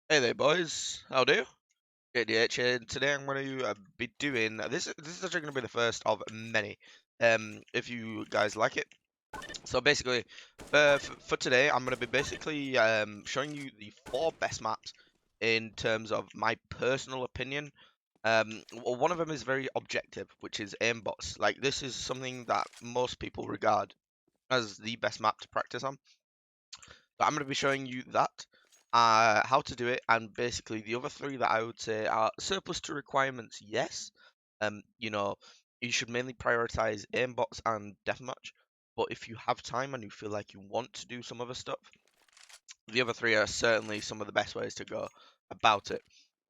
Hey there, boys. How do you? JDH here, and today I'm going to be doing this. This is actually going to be the first of many. If you guys like it. So basically, for today, I'm going to be basically showing you the 4 best maps in terms of my personal opinion. One of them is very objective, which is aimbots. Like this is something that most people regard as the best map to practice on. So I'm going to be showing you that, how to do it, and basically the other 3 that I would say are surplus to requirements, yes. You know, you should mainly prioritize aimbots and deathmatch, but if you have time and you feel like you want to do some other stuff, the other 3 are certainly some of the best ways to go about it.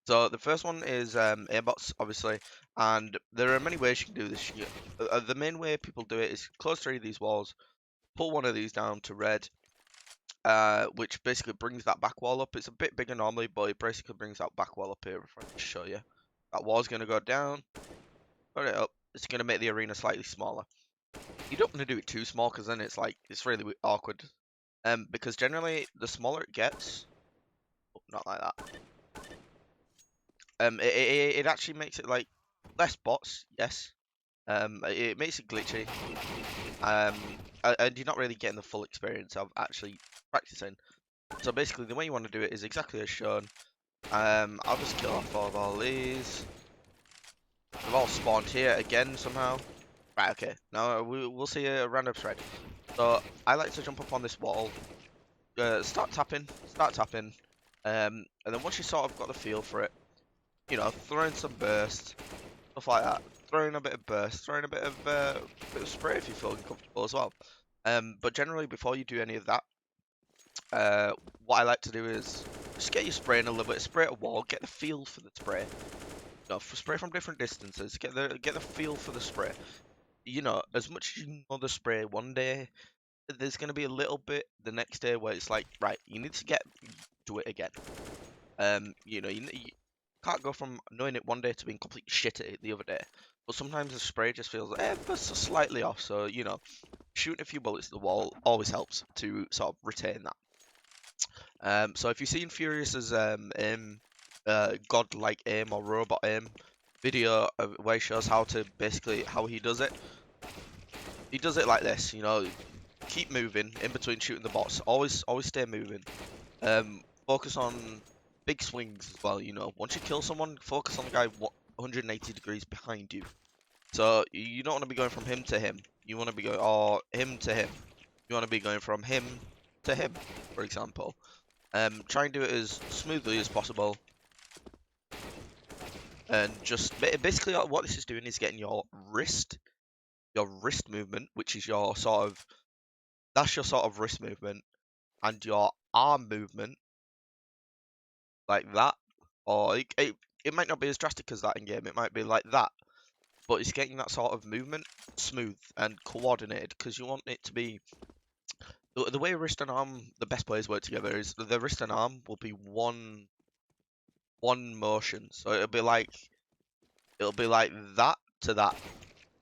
So the first one is aimbots, obviously, and there are many ways you can do this. The main way people do it is close 3 of these walls, pull one of these down to red, which basically brings that back wall up. It's a bit bigger normally, but it basically brings that back wall up here. If I can show you, that wall's going to go down, put it up. It's going to make the arena slightly smaller. You don't want to do it too small because then it's really awkward. Because generally the smaller it gets, oh, not like that. It actually makes it like less bots, yes. It makes it glitchy. And you're not really getting the full experience of actually practicing. So basically, the way you want to do it is exactly as shown. I'll just kill off all these. They've all spawned here again somehow. Right, okay. Now we'll see a random thread. So I like to jump up on this wall, start tapping, and then once you sort of got the feel for it, you know, throw in some burst, stuff like that. Throw in a bit of burst, throw in a bit of spray if you feel comfortable as well. But generally, before you do any of that, what I like to do is just get your spray in a little bit, spray at a wall, get the feel for the spray. You know, spray from different distances, get the feel for the spray. You know, as much as you know the spray one day, there's gonna be a little bit the next day where it's like, right, you need to get to it again. You know, you can't go from knowing it one day to being completely shit at it the other day. But sometimes the spray just feels just slightly off. So you know, shooting a few bullets at the wall always helps to sort of retain that. So if you've seen Furious's aim, godlike aim or robot aim video where he shows how to basically how he does it like this. You know, keep moving in between shooting the bots. Always stay moving. Focus on big swings as well. You know, once you kill someone, focus on the guy 180 degrees behind you. So you don't want to be going from him to him. You want to be going or him to him. You want to be going from him to him, for example. Try and do it as smoothly as possible, and just basically what this is doing is getting your wrist movement, which is your sort of that's your sort of wrist movement, and your arm movement like that, or it might not be as drastic as that in game. It might be like that, but it's getting that sort of movement smooth and coordinated because you want it to be the way wrist and arm, the best players work together is the wrist and arm will be one motion. So it'll be like that to that.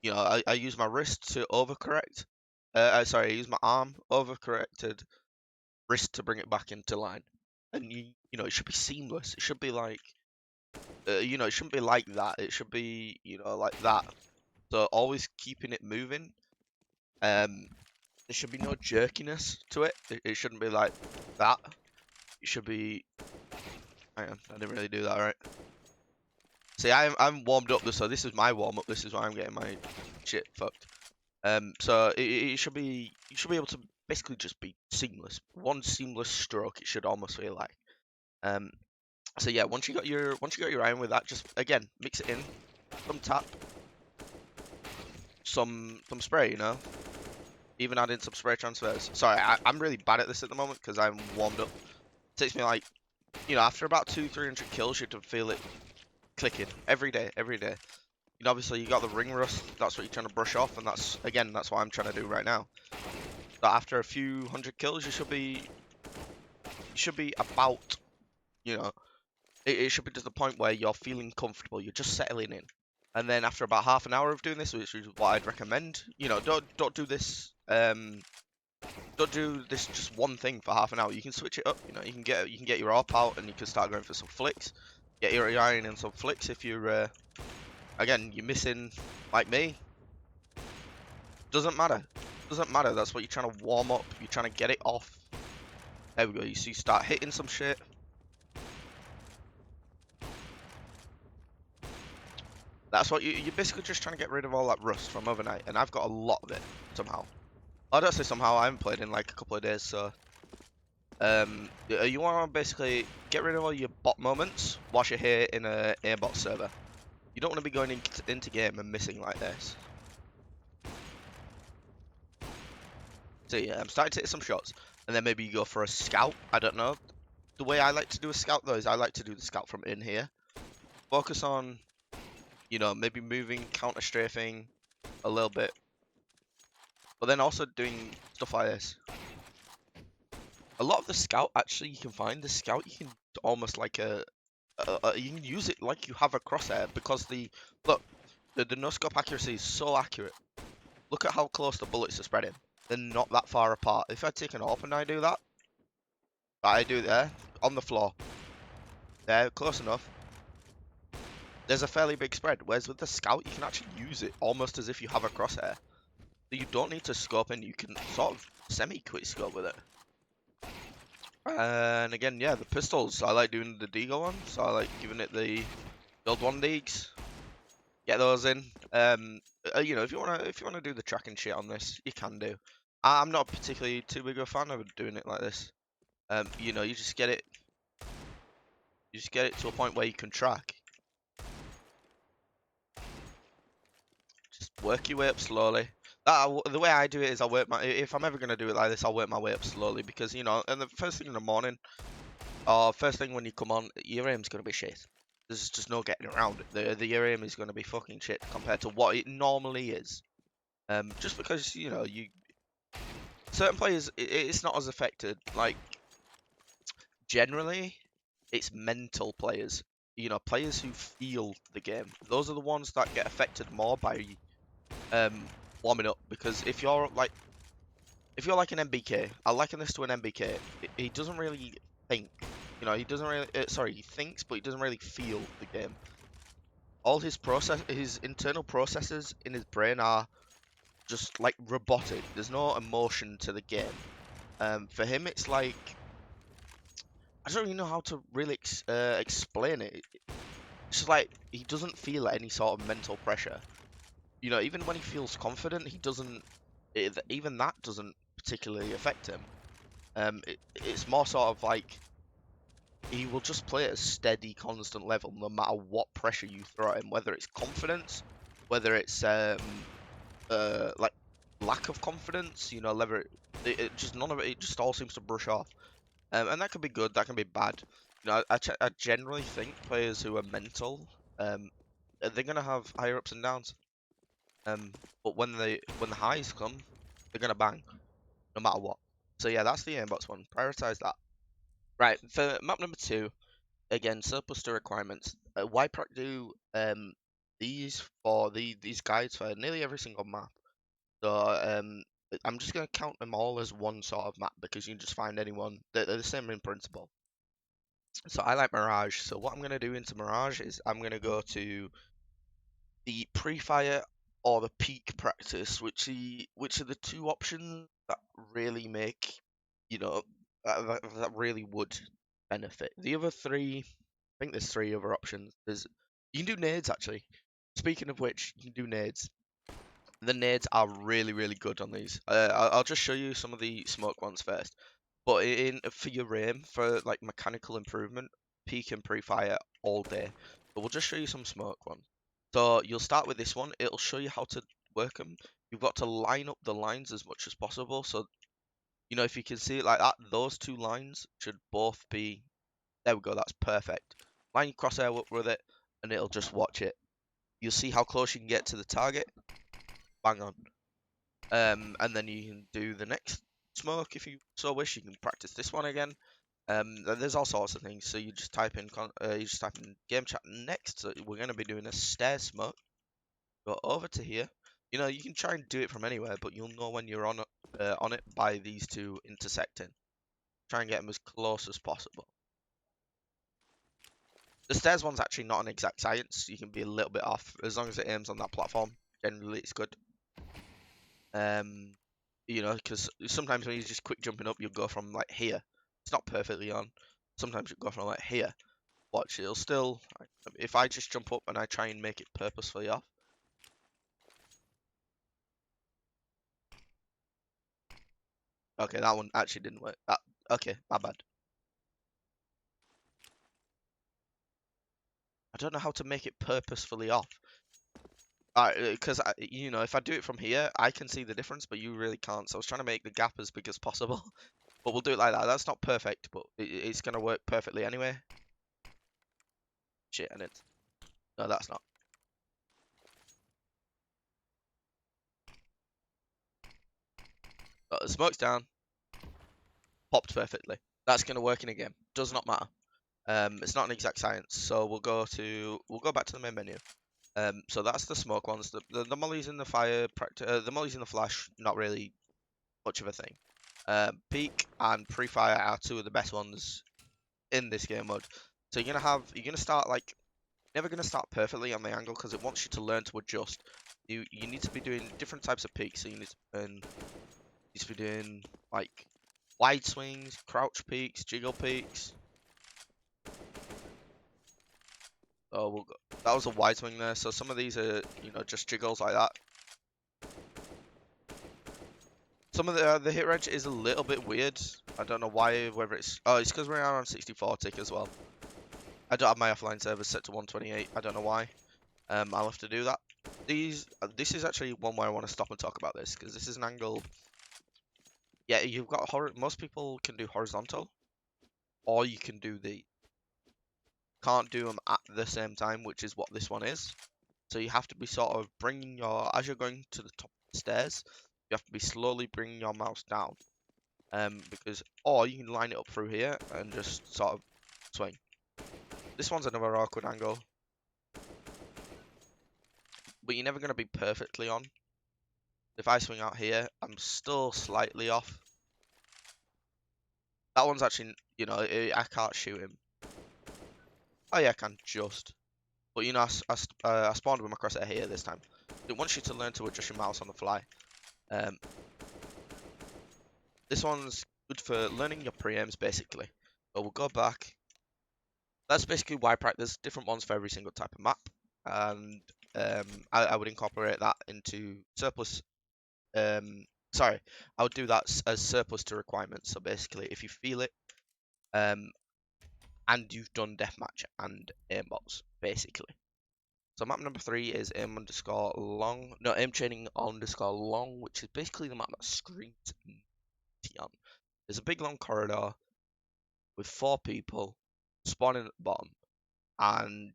You know, I use my wrist to overcorrect. Sorry, I use my arm overcorrected wrist to bring it back into line. And you know, it should be seamless. It should be like, you know, it shouldn't be like that. It should be, you know, like that. So always keeping it moving. There should be no jerkiness to it. It shouldn't be like that. It should be. Hang on, I didn't really do that right. See, I'm warmed up, so this is my warm up. This is why I'm getting my shit fucked. So it should be you should be able to basically just be seamless. One seamless stroke. It should almost feel like. Um. So yeah, once you got your iron with that, just again mix it in, some tap, some spray. You know, even add in some spray transfers. Sorry, I'm really bad at this at the moment because I'm warmed up. It takes me like, you know, after about 200-300 kills, you have to feel it clicking every day, every day. You know, obviously you got the ring rust. That's what you're trying to brush off, and that's what I'm trying to do right now. So after a few hundred kills, you should be about, you know, it should be to the point where you're feeling comfortable. You're just settling in. And then after about half an hour of doing this, which is what I'd recommend, you know, don't do this don't do this just one thing for half an hour. You can switch it up. You know, you can get your AWP out and you can start going for some flicks. Get your iron in some flicks if you're again you're missing like me. Doesn't matter. Doesn't matter. That's what you're trying to warm up. You're trying to get it off. There we go. You see, start hitting some shit. That's what you're basically just trying to get rid of all that rust from overnight, and I've got a lot of it somehow. I don't say somehow. I haven't played in like a couple of days, so you want to basically get rid of all your bot moments whilst you're here in a aimbot server. You don't want to be going into game and missing like this. So yeah, I'm starting to hit some shots, and then maybe you go for a scout. I don't know. The way I like to do a scout though is I like to do the scout from in here. Focus on, you know, maybe moving, counter strafing a little bit, but then also doing stuff like this. A lot of the scout, actually, you can find the scout, you can almost like you can use it like you have a crosshair, because look, the no scope accuracy is so accurate. Look at how close the bullets are spreading. They're not that far apart. If I take an AWP and I do that, I do it there, on the floor. There, close enough. There's a fairly big spread, whereas with the scout, you can actually use it almost as if you have a crosshair. So you don't need to scope in, you can sort of semi-quick scope with it. And again, yeah, the pistols, I like doing the Deagle one, so I like giving it the build one Deags. Get those in. You know, if you wanna do the tracking shit on this, you can do. I'm not particularly too big of a fan of doing it like this. You know, you just get it to a point where you can track. Just work your way up slowly. The way I do it is if I'm ever gonna do it like this, I'll work my way up slowly, because you know, and the first thing in the morning, or first thing when you come on, your aim's gonna be shit. There's just no getting around it. Your aim is gonna be fucking shit compared to what it normally is. Just because you know certain players, it's not as affected. Like generally, it's mental players. You know, players who feel the game. Those are the ones that get affected more by warming up, because if you're like an MBK, I liken this to an MBK. He doesn't really think. You know, he doesn't really. Sorry, he thinks, but he doesn't really feel the game. All his internal processes in his brain are just like robotic. There's no emotion to the game. For him, it's like I don't even know how to really explain it. It's just like he doesn't feel any sort of mental pressure. You know, even when he feels confident, he doesn't. Even that doesn't particularly affect him. It's more sort of like he will just play at a steady, constant level, no matter what pressure you throw at him. Whether it's confidence, whether it's like lack of confidence, you know, it just none of it. It just all seems to brush off. And that can be good, that can be bad. You know, I generally think players who are mental, they're gonna have higher ups and downs. But when the highs come, they're gonna bang, no matter what. So yeah, that's the aimbox one. Prioritize that. Right, for map number 2, again, surplus to requirements. YProc do these guides for nearly every single map. So I'm just gonna count them all as one sort of map, because you can just find anyone. They're the same in principle. So I like Mirage. So what I'm gonna do into Mirage is I'm gonna go to the pre-fire or the peak practice, which are the two options that really make, you know, that really would benefit. The other three, I think there's 3 other options. You can do nades actually. Speaking of which, you can do nades. The nades are really, really good on these. I'll just show you some of the smoke ones first. But for your aim, for like mechanical improvement, peak and pre-fire all day. But we'll just show you some smoke ones. So you'll start with this one. It'll show you how to work them. You've got to line up the lines as much as possible. So, you know, if you can see it like that, those 2 lines should both be... There we go, that's perfect. Line your crosshair up with it, and it'll just watch it. You'll see how close you can get to the target. Bang on. And then you can do the next smoke if you so wish. You can practice this one again. There's all sorts of things. So you just type in game chat next. So we're going to be doing a stair smoke. Go over to here. You know, you can try and do it from anywhere, but you'll know when you're on on it by these two intersecting. Try and get them as close as possible. The stairs one's actually not an exact science. You can be a little bit off as long as it aims on that platform. Generally, it's good. You know, because sometimes when you're just quick jumping up, you'll go from like here. It's not perfectly on. Sometimes you go from like here. Watch, it'll still. If I just jump up and I try and make it purposefully off. Okay, that one actually didn't work. Okay, my bad. I don't know how to make it purposefully off. Because you know, if I do it from here, I can see the difference, but you really can't. So I was trying to make the gap as big as possible. But we'll do it like that. That's not perfect, but it's gonna work perfectly anyway. Shit, and it's no, that's not. The smoke's down, popped perfectly. That's gonna work in a game. Does not matter. It's not an exact science. So we'll go back to the main menu. So that's the smoke ones. The mollies in the fire, the mollies in the flash, not really much of a thing. Peak and pre-fire are two of the best ones in this game mode. So you're gonna start like never gonna start perfectly on the angle because it wants you to learn to adjust. You need to be doing different types of peaks. So you need to be doing like wide swings, crouch peaks, jiggle peaks. Oh, that was a wide swing there. So some of these are just jiggles like that. Some of the hit range is a little bit weird. I don't know why. Whether it's it's because we're on 64 tick as well. I don't have my offline servers set to 128. I don't know why. I'll have to do that. This is actually one where I want to stop and talk about this because this is an angle. Yeah, you've got most people can do horizontal, or you can do can't do them at the same time, which is what this one is. So you have to be sort of bringing as you're going to the top of the stairs, you have to be slowly bringing your mouse down. Or you can line it up through here and just sort of swing. This one's another awkward angle, but you're never going to be perfectly on. If I swing out here, I'm still slightly off. That one's actually, I can't shoot him. Oh yeah, I can just. But I spawned with my crosshair here this time. It wants you to learn to adjust your mouse on the fly. This one's good for learning your pre-aims basically. So we'll go back. That's basically wipe-right. There's different ones for every single type of map, and I would incorporate that into surplus. Sorry, I would do that as surplus to requirements. So basically, if you feel it, and you've done deathmatch and aimbots, basically. So map number 3 is aim underscore long. No, aim training underscore long, which is basically the map that screams on. There's a big long corridor with 4 people spawning at the bottom, and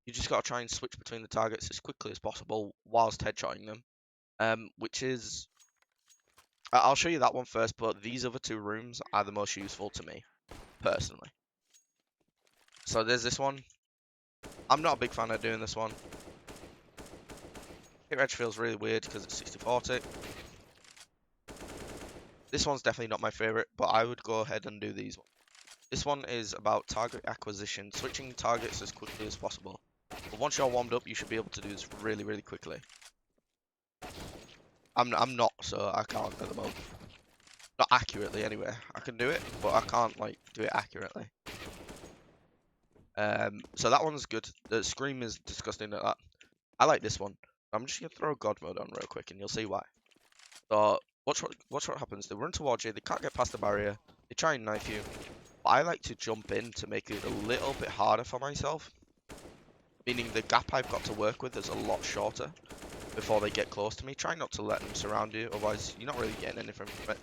you just gotta try and switch between the targets as quickly as possible whilst headshotting them. Which is, I'll show you that one first, but these other 2 rooms are the most useful to me, personally. So there's this one. I'm not a big fan of doing this one. Hit range feels really weird because it's 60-40. This one's definitely not my favorite, but I would go ahead and do these ones. This one is about target acquisition, switching targets as quickly as possible. But once you're warmed up, you should be able to do this really, really quickly. I'm not, so I can't at the moment. Not accurately, anyway. I can do it, but I can't like do it accurately. So that one's good. The scream is disgusting at that. I like this one. I'm just gonna throw God mode on real quick, and you'll see why. So watch what happens. They run towards you. They can't get past the barrier. They try and knife you. But I like to jump in to make it a little bit harder for myself. Meaning the gap I've got to work with is a lot shorter before they get close to me. Try not to let them surround you, otherwise you're not really getting anything from it.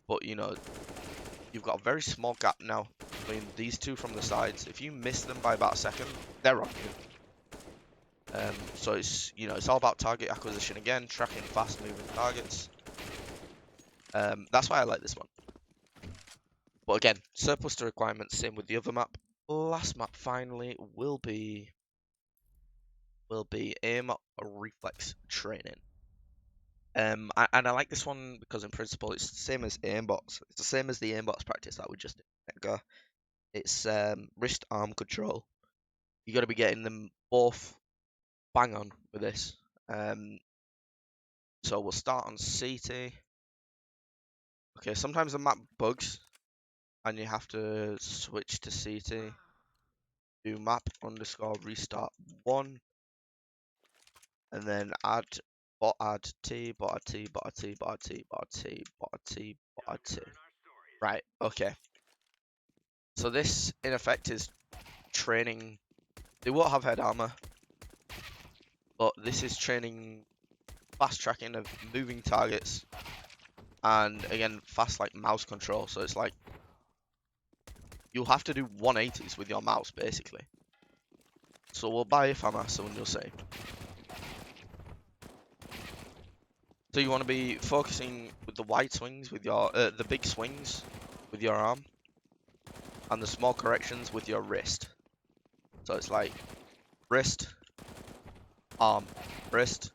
But you've got a very small gap now between these 2 from the sides. If you miss them by about a second, they're on you. So it's all about target acquisition again, tracking fast moving targets. That's why I like this one. But again, surplus to requirements, same with the other map. Last map finally will be aim reflex training. And I like this one because in principle it's the same as aimbots. It's the same as the aimbots practice that we just did a minute ago. It's wrist arm control. You got to be getting them both bang on with this. Um, so we'll start on CT. Okay, sometimes the map bugs and you have to switch to CT. Do map underscore restart 1 and then add bot add t bot add t bot add t bot add t bot add t bot add t bot add t. Right, okay. So this in effect is training. They won't have head armor, but this is training fast tracking of moving targets and again fast like mouse control. So it's like you'll have to do 180s with your mouse basically. So we'll buy a hammer soon you'll see. So you want to be focusing with the wide swings with your the big swings with your arm and the small corrections with your wrist. So it's like wrist, arm, wrist,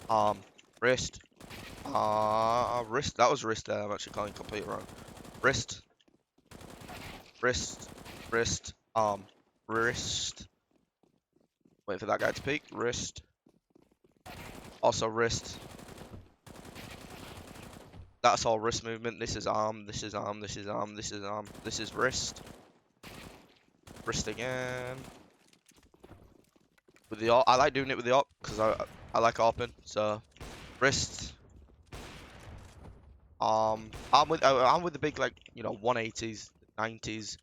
arm, wrist, wrist. That was wrist there. I'm actually calling completely wrong. Wrist, wrist, wrist, arm, wrist. Wait for that guy to peek. Wrist. Also wrist. That's all wrist movement. This is arm. This is arm. This is arm. This is arm. This is wrist. Wrist again. With the AWP. I like doing it with the AWP because I like AWPing. So wrist. I'm with the big like 180s, 90s,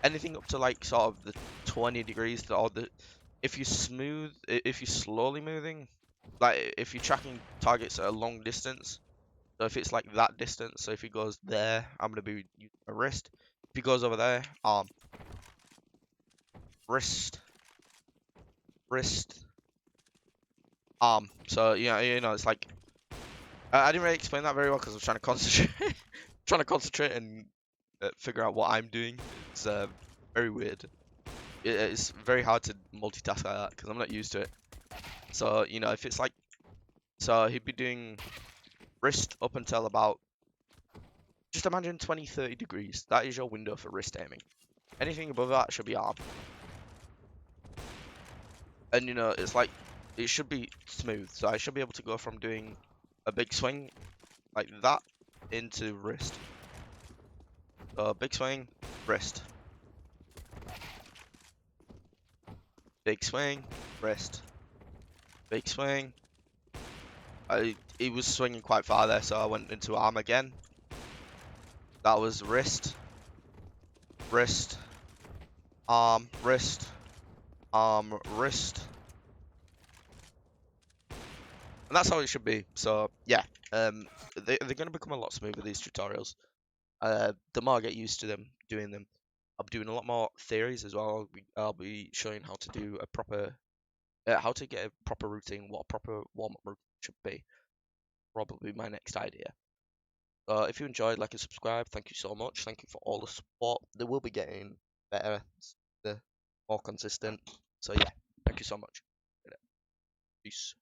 anything up to like sort of the 20 degrees or the if you're slowly moving, like if you're tracking targets at a long distance. So if it's like that distance, so if he goes there, I'm gonna be using my wrist. If he goes over there, arm, wrist, wrist, arm. So yeah, it's like I didn't really explain that very well because I was trying to concentrate, trying to concentrate and figure out what I'm doing. It's very weird. It's very hard to multitask like that because I'm not used to it. So if it's like, so he'd be doing wrist up until about, just imagine 20-30 degrees. That is your window for wrist aiming. Anything above that should be arm. And it's like it should be smooth. So I should be able to go from doing a big swing like that into wrist. So big swing, wrist. Big swing, wrist. Big swing. He was swinging quite far there, so I went into arm again. That was wrist, wrist, arm, wrist, arm, wrist. And that's how it should be. So yeah, they're going to become a lot smoother, these tutorials. The more I get used to them, doing them. I'm doing a lot more theories as well. I'll be showing how to do a proper, how to get a proper routine, what a proper warm-up routine should be. Probably my next idea. If you enjoyed, like and subscribe. Thank you so much. Thank you for all the support. They will be getting better, the more consistent. So yeah, thank you so much. Peace.